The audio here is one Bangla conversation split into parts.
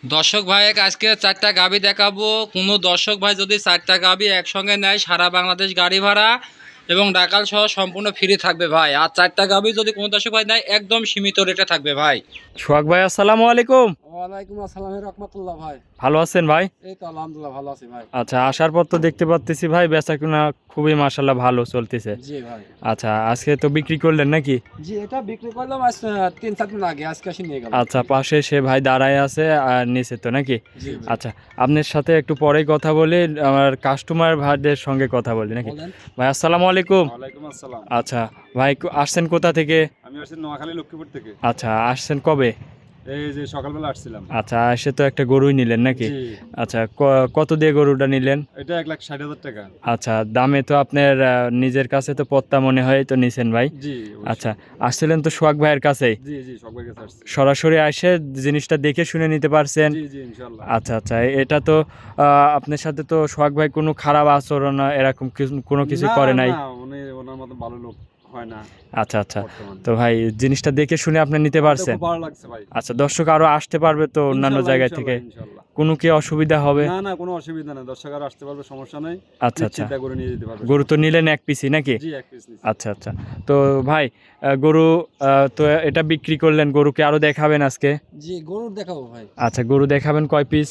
দর্শক ভাই আজকে 4টা গাবি দেখাবো। কোনো দর্শক ভাই যদি 4টা গাবি একসঙ্গে নেয় সারা বাংলাদেশ গাড়ি ভাড়া এবং ডাকাল সহ সম্পূর্ণ ফ্রি থাকবে ভাই। আর 4টা গাবি যদি কোনো দর্শক ভাই নেয় একদম সীমিত রেটে থাকবে ভাই। সোহাগ ভাই আসসালামু আলাইকুম। ওয়ালাইকুম আসসালাম রাহমাতুল্লাহ ভাই। ভালো আছেন ভাই? এই তো আলহামদুলিল্লাহ ভালো আছি ভাই। আচ্ছা, আসার পর তো দেখতে পাচ্ছি ভাই বেচা কিনা খুবই মাশাআল্লাহ ভালো চলতেছে। জি ভাই। আচ্ছা, আজকে তো বিক্রি করলেন নাকি? জি এটা বিক্রি করলাম আজ 3-4 দিন আগে, আজকে এসে নিয়ে গেলাম। আচ্ছা, পাশে সে ভাই দাঁড়ায় আছে আর নিচে তো নাকি? জি আচ্ছা, আপনার সাথে একটু পরেই কথা বলি, আমার কাস্টমার ভাইদের সঙ্গে কথা বলি নাকি? বলেন। ভাই আসসালামু আলাইকুম। ওয়ালাইকুম আসসালাম। আচ্ছা ভাই, আসছেন কোথা থেকে? আমি আসছি নোয়াখালী লক্ষ্মীপুর থেকে। আচ্ছা, আসছেন কবে? এই যে সকালবেলা আসছিলাম। আচ্ছা, এসে তো একটা গরুই নিলেন নাকি? জি, আচ্ছা, কত দিয়ে গরুটা নিলেন? এটা 1,60,000 টাকা। আচ্ছা, দামে তো আপনার নিজের কাছে তো পত্তা মনে হয় তো নিছেন ভাই। জি আচ্ছা, আসছিলেন তো সোহাগ ভাইয়ের কাছেই, জি জি সবার কাছে আসছি। সরাসরি এসে জিনিসটা দেখে শুনে নিতে পারছেন। জি জি ইনশাআল্লাহ। আচ্ছা আচ্ছা, এটা তো আপনার সাথে তো সোহাগ ভাই কোনো খারাপ আচরণ এরকম কোনো কিছু না, করে নাই? না, ওনার মতো ভালো লোক হয় না আচ্ছা আচ্ছা, বর্তমানে। তো ভাই জিনিসটা দেখে শুনে আপনি নিতে আমার তো পারছেন? খুব ভালো লাগছে ভাই। আচ্ছা, দর্শক আরো আসতে পারবে তো অন্যান্য ইনশাআল্লাহ, জায়গা ইনশাআল্লাহ, থেকে? ইনশাআল্লাহ। কোনো কি অসুবিধা হবে? না না, কোনো অসুবিধা নেই, দর্শক আর আসতে পারবে, সমস্যা নাই। আচ্ছা আচ্ছা, চিন্তা করে নিয়ে যেতে পারবে। গরু তো নিলেন এক পিসি নাকি? জি এক পিস নিছি। আচ্ছা আচ্ছা, তো ভাই গরু তো এটা বিক্রি করলেন, গরুকে আরো দেখাবেন আজকে? জি গরুর দেখাবো ভাই। আচ্ছা, গরু দেখাবেন কয় পিস?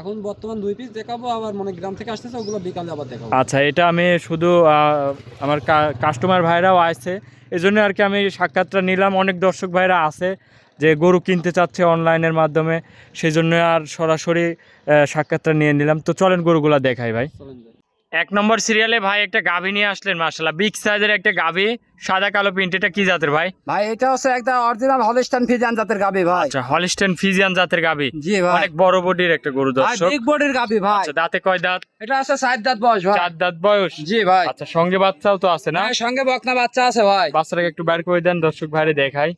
এখন বর্তমান 2 পিস দেখাবো, আবার মানে গ্রাম থেকে আসতেছে ওগুলো বিকালে আবার দেখাবো। আচ্ছা, এটা আমি শুধু আমার কাস্টমার ভাইরাও আছে, এই জন্য আর কি আমি সাক্ষাৎটা নিলাম। অনেক দর্শক ভাইরা আছে যে গরু কিনতে চাচ্ছে অনলাইনের মাধ্যমে, সেই জন্য আর সরাসরি সাক্ষাৎটা নিয়ে নিলাম। তো চলেন গরুগুলা দেখাই ভাই। চলেন যাই। 1 নম্বর সিরিয়ালে ভাই একটা গাভী নিয়ে আসলেন, মাশাআল্লাহ বিগ সাইজের একটা গাভী, সাদা কালো প্রিন্ট। এটা কি জাতের ভাই? ভাই এটা হচ্ছে একটা অরিজিনাল হলস্টাইন ফ্রিজিয়ান জাতের গাবি ভাই। আচ্ছা, হলিস্টেন ফ্রিজিয়ান জাতের গাভী, জি ভাই। অনেক বড় বডির একটা গরু ভাই দর্শক। বিগ বডির গাবি ভাই। আচ্ছা, দাঁতে কয় দাঁত? এটা আছে 4 দাঁত বয়স ভাই। 4 দাঁত বয়স। জি ভাই। আচ্ছা, সঙ্গে বাচ্চাও তো আছে না? ভাই সঙ্গে বকনা বাচ্চা আছে ভাই। বাচ্চাটাকে একটু বের করে দেন, দর্শক ভাইরে দেখাই।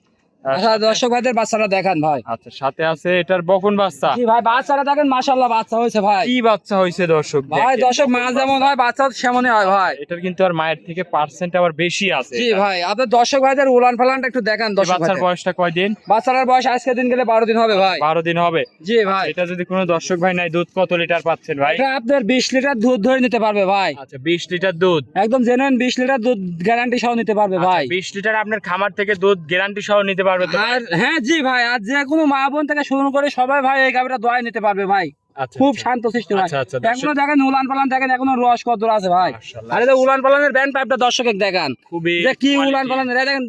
আচ্ছা দর্শক ভাইদের বাচ্চারা দেখান ভাই। আচ্ছা, সাথে আছে এটার বকন বাচ্চা। জি ভাই বাচ্চারা দেখেন মাশাআল্লাহ বাচ্চা হয়েছে ভাই। কি বাচ্চা হয়েছে দর্শক ভাই দেখেন। দর্শক মা যেমন হয় বাচ্চা সেমনই হয় ভাই। এটার কিন্তু আর মায়ের থেকে পার্সেন্ট আবার বেশি আছে। জি ভাই আপনার দর্শক ভাইদের উলান ফালানটা একটু দেখান এই দর্শক বাচ্চার ভাইদের। বয়সটা কয়দিন? বাচ্চার বয়স আজকে দিন গেলে 12 দিন হবে ভাই। 12 দিন হবে। জি ভাই। এটা যদি কোনো দর্শক ভাই নাই, দুধ কত লিটার পাচ্ছেন ভাই? এটা আপনার 20 লিটার দুধ ধরে নিতে পারবে ভাই। আচ্ছা, 20 লিটার দুধ। একদম জেনুইন 20 লিটার দুধ গ্যারান্টি সহ নিতে পারবে ভাই। 20 লিটার আপনার খামার থেকে দুধ গ্যারান্টি সহ নিতে পারবে তো? আর হ্যাঁ জি ভাই, আর যে কোনো মা বোন থেকে শুরু করে সবাই ভাই এই গাবিটা দোয়াই নিতে পারবে ভাই। আচ্ছা, খুব আচ্ছা। শান্ত শিষ্ট ভাই। আচ্ছা, আচ্ছা, দর্শক- এখনো দেখেন উলান পালান দেখেন, এখনো রস কত আছে ভাই। মাশাআল্লাহ। আর এই যে উলান পালানের ব্যান্ড পাইপটা দর্শকে দেখান খুবই যে কি quality। উলান পালানের, এই দেখেন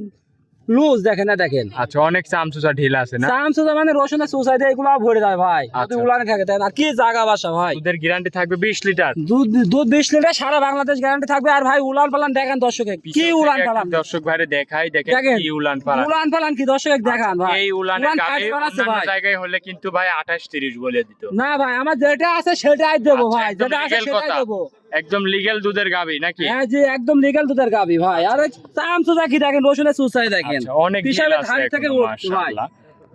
লুজ দেখেন, না দেখেন আচ্ছা, অনেক চামচুচা ঢিল আছে না? চামচুদা মানে রসুনের সুসাই দিয়ে এগুলো ভরে যায় ভাই। যদি আচ্ছা, উলানে থাকে তাই না, কি জায়গা বাসা ভাই। দুধের গ্যারান্টি থাকবে 20 লিটার। দুধ দুধ 20 লিটার সারা বাংলাদেশ গ্যারান্টি থাকবে। আর ভাই উলান পালান দেখেন দর্শকে, কি উলান পালান দর্শক ভাইরে দেখাই, দেখেন দেখেন। কি উলান পালান। উলান পালান কি দর্শকে দেখান ভাই। এই উলানের উলান গাবে ফাইট করাচ্ছে অন্যান্য ভাই। জায়গায় হলে কিন্তু ভাই 28 30 বলে দিত। না ভাই আমার যেটা আছে সেটাই দেবো আচ্ছা, ভাই, একদম যেটা আছে legal সেটাই কথা। দেবো। একদম লিগ্যাল দুধের গাবি নাকি? হ্যাঁ জি একদম লিগ্যাল দুধের গাবি ভাই। আর ওই চামচুদা কি দেখেন, রসুনের সুসাই দেখেন, আচ্ছা, অনেক পিছনে ঢিল আছে ধান থেকে এখনো, উঠছে ভাই। মাশাআল্লাহ।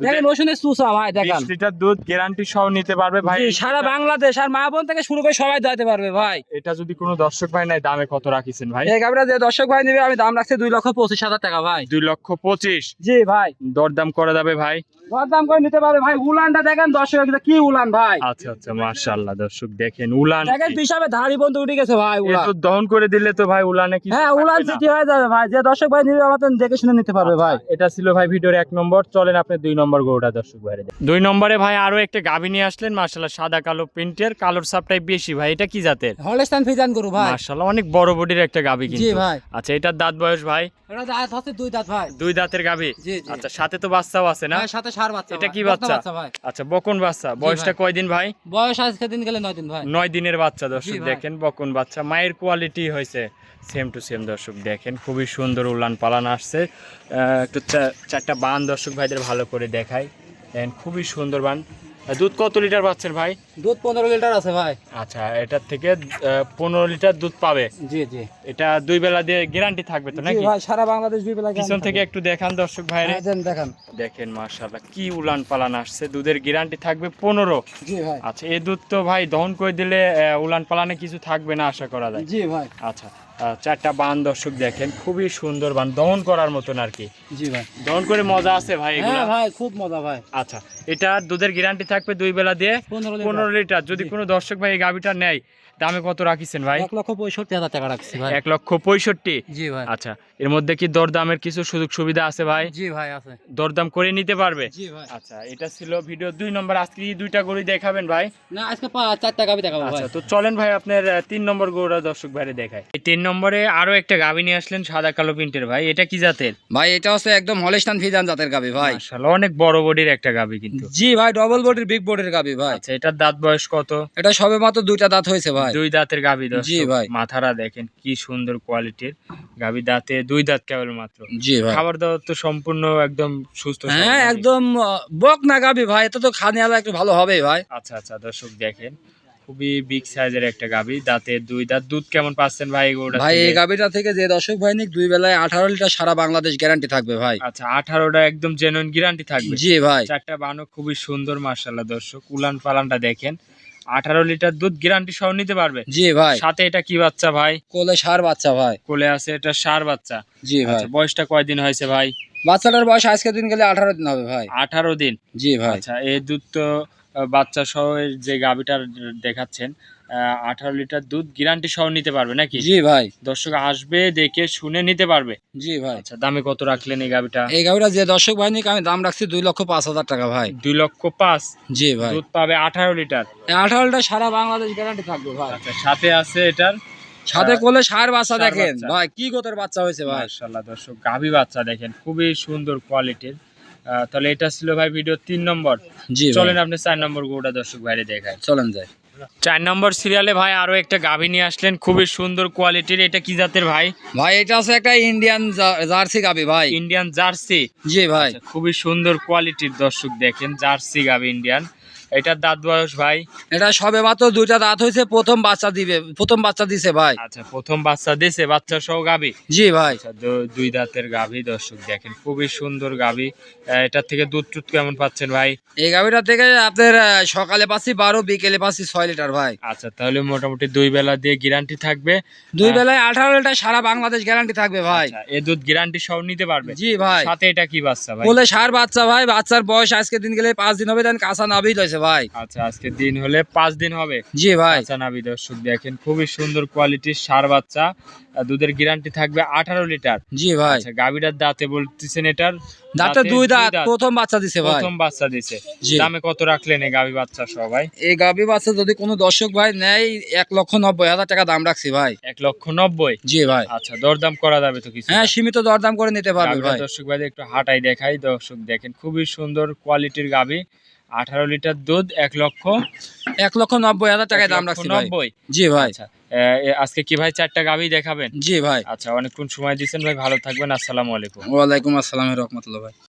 দেখেন রসুনের সুসা ভাই দেখেন। 20 লিটার দুধ গ্যারান্টি সহ নিতে পারবে ভাই। জি, সারা বাংলাদেশ আর মা বোন থেকে শুরু করে সবাই দিতে পারবে ভাই। এটা যদি কোনো দর্শক ভাই নাই, দামে কত রাখিছেন ভাই? এই গাবিটা যে দর্শক ভাই নেবে আমি দাম রাখছি 2,25,000 টাকা ভাই। 2,25,000। জি ভাই দরদাম করা যাবে ভাই? দাম করে নিতে পারবে ভাই। উলানটা দেখেন দর্শক, এটা কি উলান ভাই। আচ্ছা আচ্ছা, মাশাআল্লাহ দর্শক দেখেন উলান। দেখেন পিছাবে ধাড়ি বন্ধ উঠে গেছে ভাই উলান। একটু দহন করে দিলে তো ভাই উলানে কি? হ্যাঁ উলান সিটি হয়ে যাবে ভাই। যে দর্শক ভাই নিবে আমার দেখে শুনে নিতে পারবে ভাই। এটা ছিল ভাই ভিডিওর 1 নম্বর। চলেন আপনি 2 নম্বর গরুটা দর্শক ভাইরে। 2 নম্বরে ভাই আরো একটা গাভী নিয়ে আসলেন, মাশাআল্লাহ সাদা কালো প্রিন্টের, কালোর সাপটাই বেশি ভাই। এটা কি জাতের? হলস্টাইন ফ্রিজিয়ান গরু ভাই। মাশাআল্লাহ, অনেক বড় বডির একটা গাভী কিন্তু। জি ভাই। আচ্ছা, এটার দাঁত বয়স ভাই? এটা দাঁত হচ্ছে 2 দাঁত ভাই। 2 দাঁতের গাভী। জি জি। আচ্ছা, সাথে তো বাচ্চাও আছে না? হ্যাঁ সাথে সার বাচ্চা। এটা ভাই। কি বকনা বাচ্চা? ভাই। আচ্ছা, বকন বাচ্চা। বয়সটা ভাই। কয়দিন ভাই? বয়স আজকে দিন গেলে 9 দিন ভাই। 9 দিনের বাচ্চা দর্শক জি ভাই। দেখেন, বকন বাচ্চা। মায়ের কোয়ালিটি হয়েছে সেম টু সেম দর্শক দেখেন, খুবই সুন্দর উলান পালান আসছে। একটু 4টা বান দর্শক ভাইদের ভালো করে দেখাই, দেখেন খুবই সুন্দর বান। দুধ কত লিটার পাচ্ছেন ভাই? দুধ 15 লিটার আছে ভাই। আচ্ছা, এটার থেকে 15 লিটার দুধ পাবে। জি জি। এটা 2 বেলা দিয়ে গ্যারান্টি থাকবে তো জি নাকি? ভাই সারা বাংলাদেশ দুই বেলা পিছন থেকে একটু দেখান দর্শক ভাইরে। দেখান। দেখেন মাশাআল্লাহ কি উলান পালান আসছে, দুধের গ্যারান্টি থাকবে 15। জি ভাই। আচ্ছা, এই দুধ তো ভাই দহন করে দিলে উলান পালানে কিছু থাকবে না আশা করা যায়। জি ভাই। আচ্ছা, চারটা বান দর্শক দেখেন, খুবই সুন্দর বান, দহন করার মতন আর কি। জি ভাই। দহন করে মজা আছে ভাই এগুলা? হ্যাঁ ভাই, খুব মজা ভাই। আচ্ছা, এটা দুধের গ্যারান্টি থাকবে 2 বেলা দিয়ে 15 লিটার। যদি কোনো দর্শক ভাই এই গাভিটা নেয়, দামে কত রাখিছেন ভাই? 1,65,000 টাকা রাখছি ভাই। 1,65,000। জি ভাই। আচ্ছা, এর মধ্যে কি দরদামের কিছু সুযোগ সুবিধা আছে ভাই? জি ভাই আছে। দরদাম করে নিতে পারবে? জি ভাই। আচ্ছা, এটা ছিল ভিডিও 2 নম্বর। আজকে কি 2টা গরু দেখাবেন ভাই? না, আজকে 4টা গাবি দেখাবো ভাই। আচ্ছা, তো চলেন ভাই আপনার 3 নম্বর গরুটা দর্শক ভাইরে দেখায়। এই 3 নম্বরে আরো একটা গাভী নিয়ে আসলেন, সাদা কালো প্রিন্টের ভাই। এটা কি জাতের? ভাই এটা হচ্ছে একদম হলস্টাইন ফ্রিজিয়ান জাতের গাবি ভাই। মাশাআল্লাহ, অনেক বড় বডির একটা গাভী কিন্তু। জি ভাই, ডবল বডির বিগ বডির গাবি ভাই। আচ্ছা, এটার দাঁত বয়স কত? এটা সবে মাত্র 2টা দাঁত হয়েছে ভাই। 2 দাঁতের গাভী দর্শক। জি ভাই। মাথারা দেখেন কি সুন্দর কোয়ালিটির গাভী, দাঁতে 2 দাঁত কেবল মাত্র। জি ভাই। খাবার দাবার তো সম্পূর্ণ একদম সুস্থ সবল হ্যাঁ, নাকি? একদম বক না গাবি ভাই, এটা তো খানি আলা একটু ভালো হবেই ভাই। আচ্ছা আচ্ছা, দর্শক দেখেন খুবই বিগ সাইজের একটা গাভী, দাঁতে 2 দাঁত। দুধ কেমন পাচ্ছেন ভাই গরুটা ভাই থেকে? এই গাবিটা থেকে যে দর্শক ভাই নিক 2 বেলায় 18 লিটার সারা বাংলাদেশ গ্যারান্টি থাকবে ভাই। আচ্ছা, 18টা একদম জেনুইন গ্যারান্টি থাকবে। জি ভাই। চারটা বানও খুবই সুন্দর মাশাআল্লাহ দর্শক, উলান পালানটা দেখেন। 18 লিটার দুধ গ্যারান্টি সহ নিতে পারবে। জি ভাই। সাথে এটা কি বাচ্চা ভাই? কোলে ষাঁড় বাচ্চা ভাই। কোলে আছে এটা ষাঁড় বাচ্চা। জি ভাই। আচ্ছা, বয়সটা কয়দিন হয়েছে ভাই? বাচ্চাটার বয়স আজকে দিন গেলে 18 দিন হবে ভাই। 18 দিন। জি ভাই। আচ্ছা, এই দুধ তো বাচ্চা সহ যে গাভীটার দেখাচ্ছেন, 18 লিটার দুধ গ্যারান্টি সহ নিতে পারবে নাকি? জি ভাই। দর্শক আসবে, দেখে শুনে নিতে পারবে। জি ভাই। আচ্ছা, দামে কত রাখলেন এই গাভীটা? এই গাবিটা যে দর্শক ভাই নিক আমি দাম রাখছি 2,05,000 টাকা ভাই। 2,05,000। জি ভাই। দুধ পাবে 18 লিটার। এই 18 লিটার সারা বাংলাদেশ গ্যারান্টি থাকবে ভাই। আচ্ছা, সাথে আছে এটার সাথে কোলে ষাঁড় বাচ্চা ষাঁড় দেখেন বাচ্চা। ভাই, কি গোতের বাচ্চা হয়েছে ভাই। মাশাআল্লাহ দর্শক, গাভী বাচ্চা দেখেন খুবই সুন্দর কোয়ালিটির। তাহলে এটা ছিল ভাই ভিডিও 3 নম্বর। জি ভাই। চলেন আপনি 4 নম্বর গরুটা দর্শক বাইরে দেখায়। চলেন যাই। 4 নম্বর সিরিয়ালে ভাই আরো একটা গাভী নিয়ে আসলেন, খুবই সুন্দর কোয়ালিটির। এটা কি জাতের ভাই? ভাই এটা আছে একটা ইন্ডিয়ান জার্সি গাবি ভাই। Indian jersey. জি ভাই। আচ্ছা, খুবই সুন্দর কোয়ালিটির দর্শক দেখেন, জার্সি গাভী ইন্ডিয়ান। এটার দাঁত বয়স ভাই? এটা সবে মাত্র 2টা দাঁত হয়েছে, প্রথম বাচ্চা দিছে ভাই। আচ্ছা, প্রথম বাচ্চা দিছে, বাচ্চা সহ গাভী। জি ভাই। আচ্ছা, 2 দাঁতের গাভী দর্শক দেখেন, খুবই সুন্দর গাভী। এটার থেকে দুধ টুধ কেমন পাচ্ছেন ভাই? এই গাবিটা থেকে আপনার সকালে পাচ্ছি 12, বিকেলে পাচ্ছি 6 লিটার ভাই। আচ্ছা, তাহলে মোটামুটি 2 বেলা দিয়ে গ্যারান্টি থাকবে। 2 বেলায় 18 লিটার সারা বাংলাদেশ গ্যারান্টি থাকবে ভাই। আচ্ছা, এই দুধ গ্যারান্টি সহ নিতে পারবে। জি ভাই। সাথে এটা কি বাচ্চা ভাই? কোলে ষাঁড় বাচ্চা ভাই, বাচ্চার বয়স আজকে দিন গেলে 5 দিন হবে, দেন কাঁচা নাভি লইছে ভাই। আচ্ছা, আজকে দিন হলে 5 দিন হবে। জি ভাই। আচ্ছা, নাভি দর্শক দেখেন, খুবই সুন্দর কোয়ালিটির ষাঁড় বাচ্চা। দুধের গ্যারান্টি থাকবে 18 লিটার। জি ভাই। আচ্ছা, গাভীটার দাঁতে বলতেছেন এটার দাঁতে 2 দাঁত, প্রথম বাচ্চা দিছে ভাই। প্রথম বাচ্চা দিছে। জি। দামে কত রাখলেন এই গাভী বাচ্চা সহ ভাই? এই গাবি বাচ্চা যদি কোনো দর্শক ভাই নেয় 1,90,000 টাকা দাম রাখছি ভাই। 1,90,000। জি ভাই। আচ্ছা, দরদাম করা যাবে তো কিছু? হ্যাঁ, সীমিত দরদাম করে নিতে পারবে গাভীটা ভাই। দর্শক ভাই একটু হাঁটাই দেখাই। দর্শক দেখেন, খুবই সুন্দর কোয়ালিটির গাভী, 18 লিটার দুধ, 1,90,000 টাকায় দাম রাখছি ভাই। 1,90,000। জি ভাই। আচ্ছা, আজকে কি ভাই 4টা গাভী দেখাবেন? জি ভাই। আচ্ছা, অনেকক্ষণ সময় দিচ্ছেন ভাই, ভালো থাকবেন। আসসালামু আলাইকুম। ওয়ালাইকুম আসসালাম রহমতুল্লাহ ভাই।